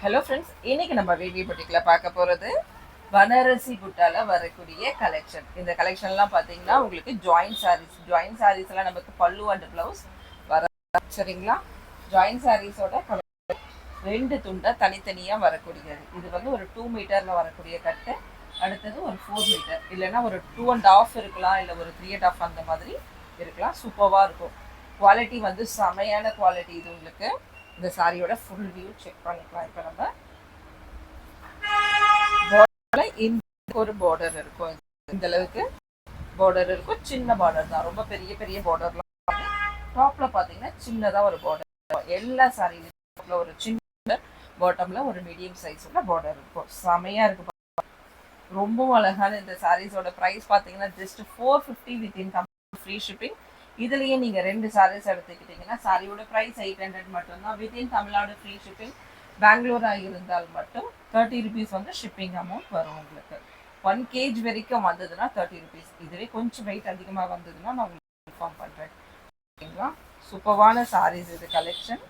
Hello friends, இன்னைக்கு நம்ம விவி புட்டிக்ல பார்க்க போகிறது பனாரசி புட்டால வரக்கூடிய கலெக்ஷன். இந்த கலெக்ஷன்லாம் பார்த்தீங்கன்னா உங்களுக்கு ஜாயின் சாரீஸ்லாம் நமக்கு பல்லு அண்ட் ப்ளவுஸ் வர சரிங்களா. ஜாயின் சாரீஸோட ரெண்டு துண்டா தனித்தனியாக வரக்கூடியது. இது வந்து ஒரு 2 மீட்டரில் வரக்கூடிய கட்டு, அடுத்தது ஒரு 4 மீட்டர், இல்லைன்னா ஒரு 2.5 இருக்கலாம், இல்லை ஒரு 3.5 அந்த மாதிரி இருக்கலாம். சூப்பராக இருக்கும். குவாலிட்டி வந்து செமையான குவாலிட்டி. இது உங்களுக்கு இந்த சாரியோட ஃபுல் வியூ செக் பண்ணிக்கலாம். இப்போ நம்ம ஒரு பார்டர் இருக்கும், இந்த அளவுக்கு பார்டர் இருக்கும். சின்ன பார்டர் தான், ரொம்ப பெரிய பெரிய பார்டர்லாம். டாப்ல பாத்தீங்கன்னா சின்னதா ஒரு பார்டர். எல்லா சாரியிலும் ஒரு சின்ன பாட்டம்ல ஒரு மீடியம் சைஸ் உள்ள பார்டர் இருக்கும். செமையா இருக்கு, ரொம்ப அழகான இந்த சாரீஸோட பிரைஸ் பாத்தீங்கன்னா ஜஸ்ட் 450 வித்தின் ஃப்ரீ ஷிப்பிங். இதுலயே நீங்க 2 சாரீஸ் எடுத்துக்கிட்டீங்கன்னா சாரியோட பிரைஸ் 800 மட்டும்தான். Within Tamil Nadu free shipping. பெங்களூரா இருந்தால் மட்டும் 30 ருபீஸ் வந்து ஷிப்பிங் அமௌண்ட் வரும் உங்களுக்கு. 1 kg வரைக்கும் வந்ததுன்னா 30 ருபீஸ். இதுவே கொஞ்சம் வெயிட் அதிகமாக வந்ததுன்னா நான் உங்களுக்கு இன்ஃபார்ம் பண்ணுறேன். ஓகேங்களா. சூப்பரான சாரீஸ் இது கலெக்ஷன்.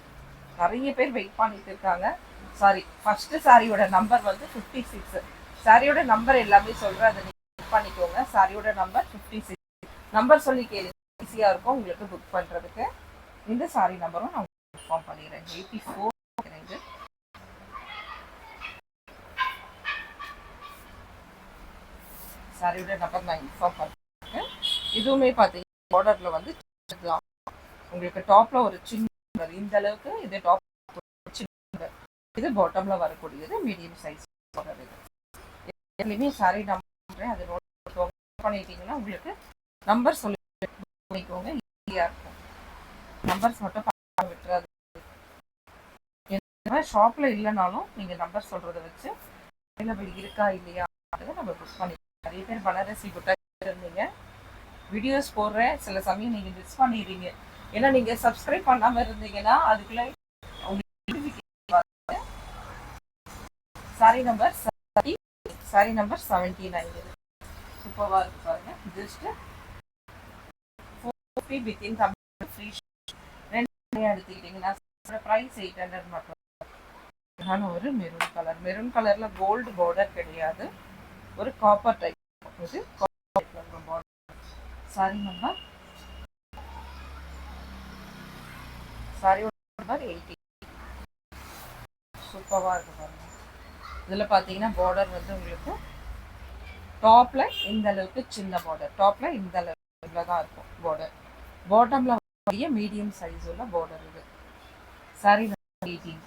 நிறைய பேர் வெயிட் பண்ணிட்டு இருக்காங்க. சாரி, ஃபர்ஸ்ட் சாரியோட நம்பர் வந்து 56. சாரியோட நம்பர் எல்லாமே சொல்கிறேன், அதை நீங்கள் புக் பண்ணிக்கோங்க. சாரியோட நம்பர் 56. நம்பர் சொல்லி கேளுங்க, ஈஸியாக இருக்கும் உங்களுக்கு புக் பண்ணுறதுக்கு. இந்த சாரி நம்பரும் நான் இன்ஃபார்ம் பண்ணிடுறேன். 84 இது. சாரியோட நம்பர் நான் இன்ஃபார்ம் பண்ணிருக்கேன். இதுவுமே பார்த்தீங்கன்னா பார்டரில் வந்து உங்களுக்கு டாப்ல ஒரு சின்ன இந்த அளவுக்கு, இது டாப் சின்ன, இது பாட்டம்ல வரக்கூடியது மீடியம் சைஸ் பார்டர். இது எதுலையுமே சாரி நம்பர் அது நோட் பண்ணிட்டீங்கன்னா உங்களுக்கு நம்பர் சொல்லி பண்ணிக்கோங்க, ஈஸியா இருக்கும். நம்பர்ஸ் மட்டும் விட்டுறாது. ஷாப்ல இல்லைனாலும் நீங்க நம்பர் சொல்றதை வச்சு அவைலபிள் இருக்கா இல்லையா நம்ம புக் பண்ணி. நிறைய பேர் பனாரசி புட்டா இருந்தீங்க, வீடியோஸ் போடுறேன், சில சமயம் நீங்க மிஸ் பண்ணிடுறீங்க. ஏன்னா நீங்க சப்ஸ்கிரைப் பண்ணாம இருந்தீங்கன்னா அதுக்குள்ள சாரி நம்பர் 79. சூப்பரா இருக்கு பாருங்க. Just 450 within Tamil free. ரெண்டு எடுத்துக்கிட்டீங்கன்னா பிரைஸ் 800 மட்டும். ஒரு மெரூன் கலர், மெரூன் கலர்ல கோல்டு பார்டர் கிடையாது, ஒரு காப்பர் டைப். இது பார்டர். சாரி நம்பர் சாரியோட நம்பர் 80. சூப்பராக இருக்கு பாருங்க. இதில் பார்த்தீங்கன்னா பார்டர் வந்து உங்களுக்கு டாப்ல இந்த அளவுக்கு சின்ன பார்டர், டாப்ல இந்த அளவுக்கு தான் இருக்கும் பார்டர். பாட்டம்ல மீடியம் சைஸ் உள்ள பார்டர். இது சாரி நம்பர் 18.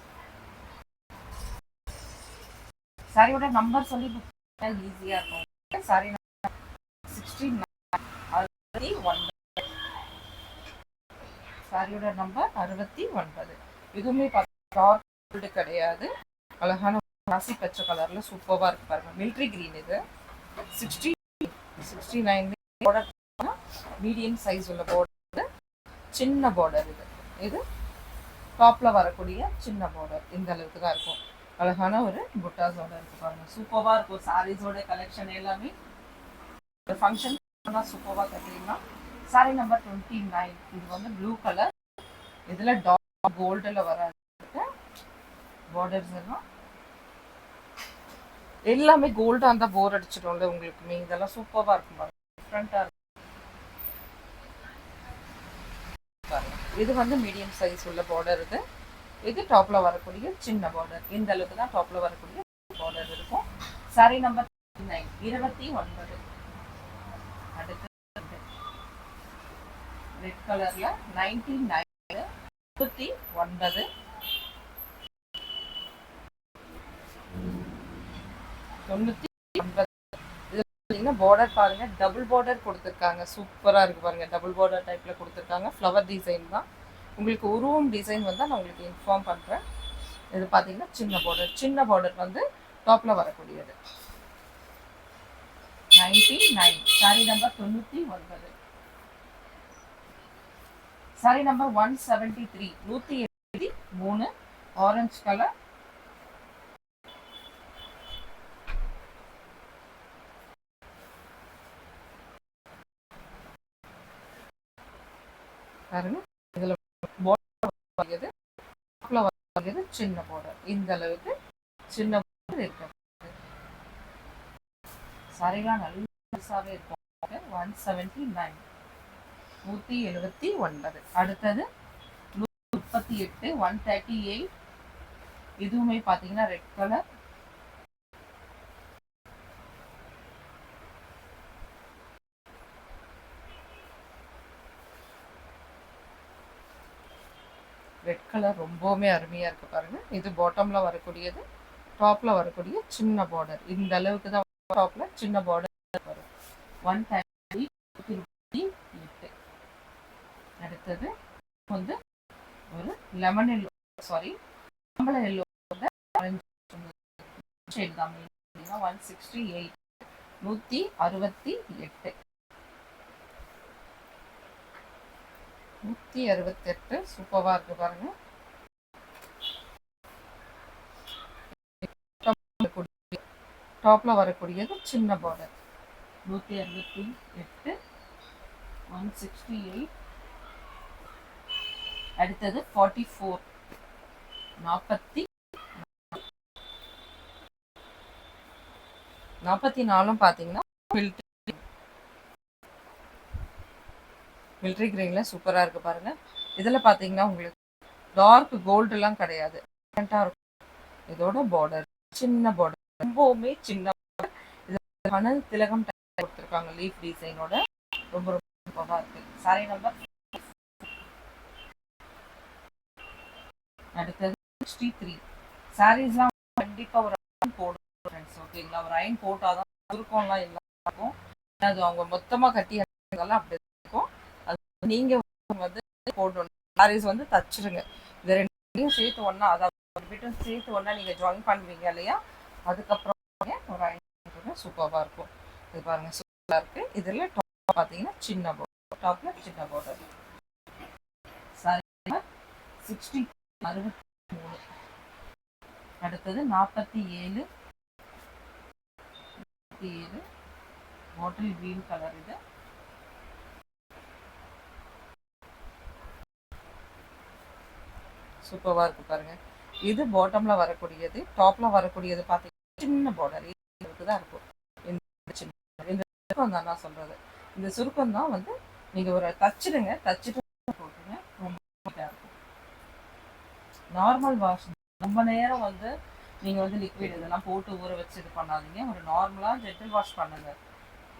சாரியோட நம்பர் சொல்லி ஈஸியா இருக்கும். Sorry number 69. சாரியோட நம்பர் 69. இதுவுமே டார்க் கிடையாது, அழகான ராசி பச்சை கலர்ல சூப்பரா இருக்கு பாருங்க. Military green. இது 69 மீடியம் சைஸ் உள்ள பார்டர், சின்ன பார்டர். இது டாப்ல வரக்கூடிய சின்ன பார்டர் இந்த அளவுக்கு தான் இருக்கும். அழகான ஒரு புட்டாஸோட இருக்கு பாருங்க. சூப்பரா இருக்கும். சாரீஸோட கலெக்ஷன் எல்லாமே ஃபங்க்ஷன் சூப்பரா கட்டிடலாம். Saree number 29. இது வந்து ப்ளூ கலர். இதுல டார்க் கோல்டுல வராது பார்டர்ஸ் எல்லாம். எல்லாமே கோல்டா இருந்தா போர் அடிச்சிடும்ல உங்களுக்கு. இதெல்லாம் சூப்பரா இருக்கும் பாருங்க, டிஃப்ரெண்டா இருக்கும். இது வந்து மீடியம் சைஸ் உள்ள பார்டர். இது டாப்ல வரக்கூடிய சின்ன பார்டர். இந்த அளவுக்கு தான் டாப்ல வரக்கூடிய பார்டர் இருக்கும். Sorry number 29. அடுத்து ரெட் கலர்ல 99. 29. பார்டர் பாருங்க, டபுள் பார்டர் கொடுத்துருக்காங்க. சூப்பரா இருக்கு பாருங்க. டபுள் பார்டர் டைப்ல கொடுத்துருக்காங்க. ஃப்ளவர் டிசைன் தான். உங்களுக்கு உருவம் டிசைன் வந்து நான் உங்களுக்கு இன்ஃபார்ம் பண்றேன். இது பாத்தீங்கன்னா சின்ன பார்டர். சின்ன பார்டர் வந்து டாப்ல வரக்கூடியது. 99. Sorry number 99. Sorry number 173. 173. Orange colour. பாருங்க, இதுல பார்டர் சின்ன பார்டர் இந்த அளவுக்கு சின்ன border இருக்கு. சாரிலாம் நல்ல பெருசாவே இருக்கும். 179 179. அடுத்தது 138 138. இதுவுமே பாத்தீங்கன்னா ரெட் கலர். ரெட் கலர் ரொம்பவுமே அருமையா இருக்கு பாருங்க. இது பாட்டம்ல வரக்கூடியது, டாப்ல வரக்கூடிய சின்ன பார்டர். இந்த அளவுக்கு தான் டாப்ல சின்ன பார்டர் வரும். 138. அடுத்தது வந்து ஒரு லெமன் எல்லோ, சாரி மாம்பழ எல்லோ, 168 168 168. சூப்பரா இருக்கு பாருங்க. டாப்ல வரக்கூடியது சின்ன பார்டர். 168 168. அடுத்தது 44 44 பாத்தீங்கன்னா மிலிட்ரி கிரீன்ல சூப்பரா இருக்கு பாருங்க. இதுல பாத்தீங்கன்னா உங்களுக்கு டார்க் கோல்டு எல்லாம் கிடையாது, இதோட பார்டர் சின்ன பார்டர், ரொம்பவுமே சின்ன. மணல் திலகம் கொடுத்துருக்காங்க லீஃப் டிசைனோட. ரொம்ப ரொம்ப சூப்பரா இருக்கு. Sorry number. அடுத்தது 63. சாரீஸ்லாம் கண்டிப்பா ஒரு அயன் போடணும் ஃப்ரெண்ட்ஸ், ஓகேங்களா? ஒரு அயன் போட்டாதான் சுருக்கம்லாம் இல்லாமல் அது அவங்க மொத்தமா கட்டி அப்படி இருக்கும். அது நீங்க வந்து போடணும். சாரீஸ் வந்து தச்சிருங்க. இது ரெண்டையும் சேர்த்து ஒன்னா, அதாவது சேர்த்து ஒன்னா நீங்க ஜாயின் பண்ணுவீங்க இல்லையா, அதுக்கப்புறம் ஒரு அயன் சூப்பரா இருக்கும். இது பாருங்க சூப்பரா இருக்கு. இதுல டாப் பாத்தீங்கன்னா சின்ன பார்டர், டாப்ல சின்ன பார்டர். சாரி 60 63. அடுத்தது 47 பாட்டில் கிரீன் கலர். இது சூப்பரா இருக்கு பாருங்க. இது பாட்டம்ல வரக்கூடியது, டாப்ல வரக்கூடியது பாத்தீங்கன்னா சின்ன பார்டர் தான் இருக்கும். இந்த சுருக்கம் தான் நான் சொல்றது. இந்த சுருக்கம் தான் வந்து நீங்க ஒரு தச்சிடுங்க, தச்சுட்டு போட்டுருங்க. ரொம்ப இருக்கும். நார்மல் வாஷ், ரொம்ப நேரம் வந்து நீங்க வந்து லிக்விட் இதெல்லாம் போட்டு ஊற வச்சு இது பண்ணாதீங்க. ஒரு நார்மலா ஜென்டில் வாஷ் பண்ணுங்க.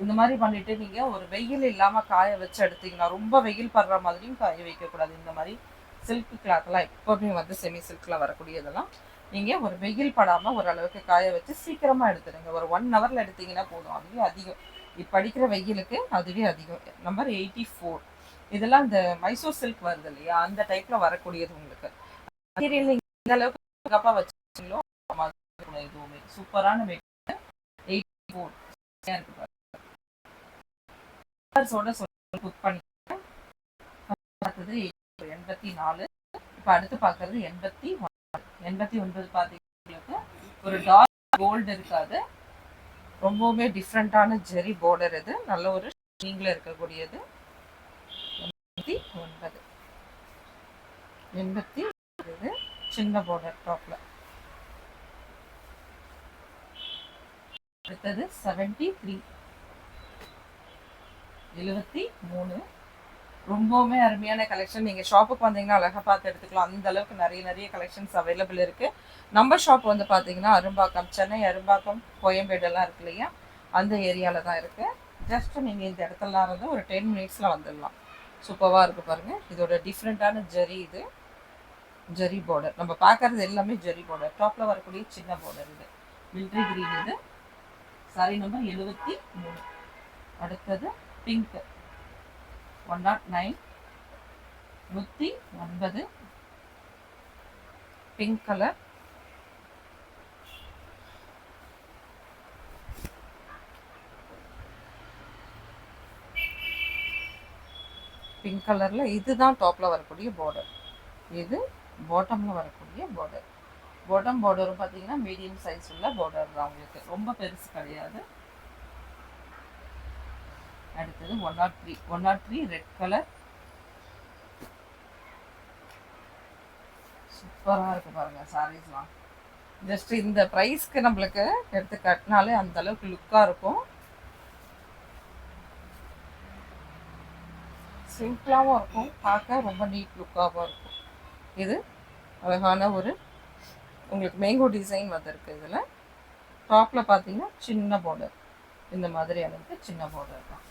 இந்த மாதிரி பண்ணிட்டு நீங்க ஒரு வெயில் இல்லாம காய வச்சு எடுத்தீங்கன்னா, ரொம்ப வெயில் படுற மாதிரியும் காய வைக்க கூடாது. இந்த மாதிரி சில்க் கிளாத் எல்லாம் எப்பவுமே வந்து செமி சில்க்ல வரக்கூடியதெல்லாம் நீங்க ஒரு வெயில் படாம ஓரளவுக்கு காய வச்சு சீக்கிரமா எடுத்துடுங்க. ஒரு 1 hourல எடுத்தீங்கன்னா போதும். அதுவே அதிகம். இப்ப அடிக்கிற வெயிலுக்கு அதுவே அதிகம். நம்பர் 84. இதெல்லாம் இந்த மைசூர் சில்க் வருது இல்லையா, அந்த டைப்ல வரக்கூடியது. உங்களுக்கு மெட்டீரியல் இந்த அளவுக்கு வச்சுங்களோ எதுவுமே சூப்பரான மெட்டீரியல். 84 இருக்கு. புக் பண்ணிக்கிறேன். அடுத்தது 84. இப்ப அடுத்து பாக்குறது 89 பாத்தீங்கன்னா ஒரு டார்க் கோல்டு இருக்காது, ரொம்பவுமே டிஃப்ரெண்டான ஜெரி பார்டர். இது நல்ல ஒரு ஷைனிங்ல இருக்கக்கூடியது. 89 சின்ன பார்டர் டாப்ல. அடுத்தது 73 73. ரொம்பவுமே அருமையான கலெக்ஷன். நீங்க ஷாப்புக்கு வந்தீங்கன்னா அழகா பார்த்து எடுத்துக்கலாம். அந்த அளவுக்கு நிறைய கலெக்ஷன்ஸ் அவைலபிள் இருக்கு. நம்ம ஷாப் வந்து பாத்தீங்கன்னா அரும்பாக்கம், சென்னை அரும்பாக்கம், கோயம்பேடு எல்லாம் இருக்கு இல்லையா, அந்த ஏரியால தான் இருக்கு. ஜஸ்ட் நீங்க இந்த இடத்துல இருந்து ஒரு 10 minutesல வந்துடலாம். சூப்பரா இருக்கு பாருங்க. இதோட டிஃப்ரெண்டான ஜெரி, இது ஜெரி பார்டர். நம்ம பார்க்கறது எல்லாமே ஜெரி பார்டர். டாப்ல வரக்கூடிய சின்ன பார்டர். இது மிலிட்ரி கிரீன். இது சாரி நம்பர் 73. அடுத்தது பிங்க் 109 109 பிங்க் கலர். பிங்க் கலர்ல இதுதான் டாப்ல வரக்கூடிய பார்டர். இது பாட்டம்ல வரக்கூடிய பார்டர். பாட்டம் பார்டரும் பார்த்தீங்கன்னா மீடியம் சைஸ் உள்ள பார்டர் தான் உங்களுக்கு, ரொம்ப பெருசு கிடையாது. அடுத்தது 103 ரெட் கலர். சூப்பரா இருக்கு பாருங்க சாரீஸ்லாம். ஜஸ்ட் இந்த ப்ரைஸ்க்கு நம்மளுக்கு எடுத்து கட்டினாலே அந்த அளவுக்கு லுக்காக இருக்கும். சிம்பிளாகவும் இருக்கும், பார்க்க ரொம்ப நீட் லுக்காகவும் இருக்கும். இது அழகான ஒரு உங்களுக்கு மேங்கோ டிசைன் வந்திருக்கு. இதில் டாப்பில் பார்த்தீங்கன்னா சின்ன பார்டர், இந்த மாதிரி அளவுக்கு சின்ன பார்டர் தான்.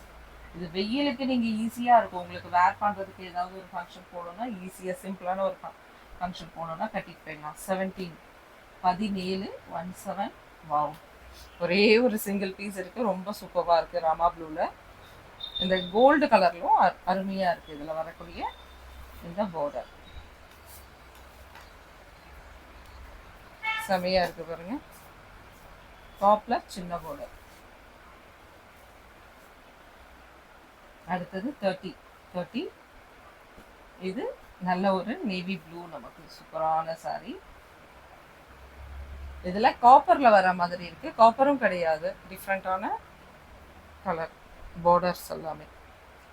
இது வெயிலுக்கு நீங்கள் ஈஸியாக இருக்கும், உங்களுக்கு வேர் பண்ணுறதுக்கு ஏதாவது ஒரு ஃபங்க்ஷன் போடணும்னா ஈஸியாக சிம்பிளான ஒரு ஃபங்க்ஷன் போடணும்னா கட்டிட்டு போயிடலாம். 17 17 வாவ், ஒரே ஒரு சிங்கிள் பீஸ் இருக்குது, ரொம்ப சூப்பராக இருக்குது. ராமா ப்ளூவில் இந்த கோல்டு கலர்லும் அருமையாக இருக்குது. இதில் வரக்கூடிய இந்த பார்டர் செமையாக இருக்குது பாருங்க. டாப்பில் சின்ன பார்டர். அடுத்தது 30 இது நல்ல ஒரு நேவி ப்ளூ, நமக்கு சூப்பரான சாரி. இதில் காப்பரில் வர மாதிரி இருக்குது, காப்பரும் கிடையாது, டிஃப்ரெண்ட்டான கலர் பார்டர்ஸ் எல்லாமே.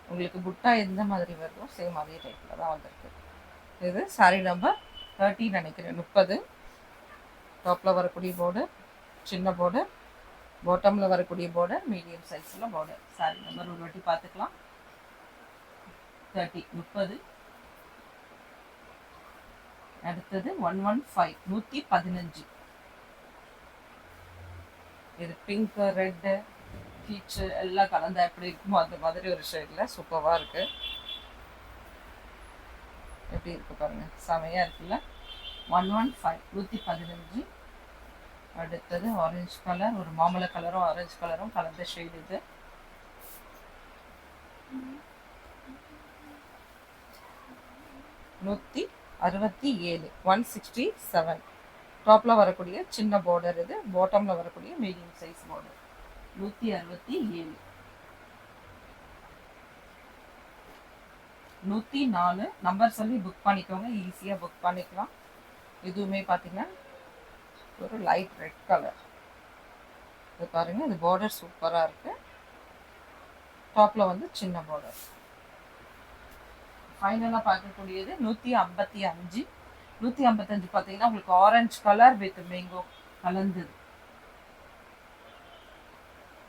உங்களுக்கு புட்டா எந்த மாதிரி வருதோ சேம் அதே டைப்பில் தான் வந்திருக்கு. இது சாரி நம்பர் 30 நினைக்கிறேன், 30. டாப்பில் வரக்கூடிய பார்டர் சின்ன பார்டர், பாட்டமில் வரக்கூடிய பார்டர் மீடியம் சைஸில் பார்டர். சாரி நம்பர் ஒரு வாட்டி பார்த்துக்கலாம். 30. அடுத்தது 115 115. இது பிங்க், ரெட்டு, பீச்சு எல்லாம் கலந்தா எப்படி இருக்குமோ அந்த மாதிரி ஒரு ஷேடில் சூப்பராக இருக்கு. எப்படி இருக்கு பாருங்க, செமையா இருக்குல்ல. 115 115. அடுத்தது ஆரஞ்சு கலர், ஒரு மாம்பழ கலரும் ஆரஞ்சு கலரும் கலந்த ஷேட். இது 167 167. டாப்பில் வரக்கூடிய சின்ன பார்டர், இது பாட்டமில் வரக்கூடிய மீடியம் சைஸ் பார்டர். 167 104 நம்பர் சொல்லி புக் பண்ணிக்கோங்க, ஈஸியாக புக் பண்ணிக்கலாம். இதுவுமே பார்த்தீங்கன்னா ஒரு லைட் ரெட் கலர். இது பாருங்க, இது பார்டர் சூப்பராக இருக்கு. டாப்பில் வந்து சின்ன பார்டர். ஃபைனலாக பார்க்கக்கூடியது 155 155 பார்த்தீங்கன்னா உங்களுக்கு ஆரஞ்சு கலர் வித் மேங்கோ கலந்தது,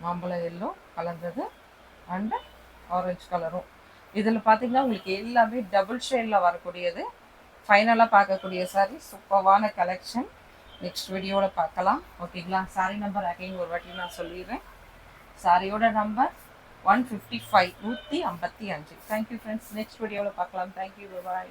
மாம்பழ எல்லோ கலந்தது அண்ட் ஆரஞ்சு கலரும். இதில் பார்த்தீங்கன்னா உங்களுக்கு எல்லாமே டபுள் ஷேடில் வரக்கூடியது. ஃபைனலாக பார்க்கக்கூடிய சாரி சூப்பரான கலெக்ஷன். நெக்ஸ்ட் வீடியோவில் பார்க்கலாம், ஓகேங்களா. சாரி நம்பர் அகைன் ஒரு வாட்டி நான் சொல்லிடுறேன். சாரியோட நம்பர் 155 155. தேங்க்யூ ஃப்ரெண்ட்ஸ், நெக்ஸ்ட் வீடியோவில் பார்க்கலாம். தேங்க்யூ, பாய்.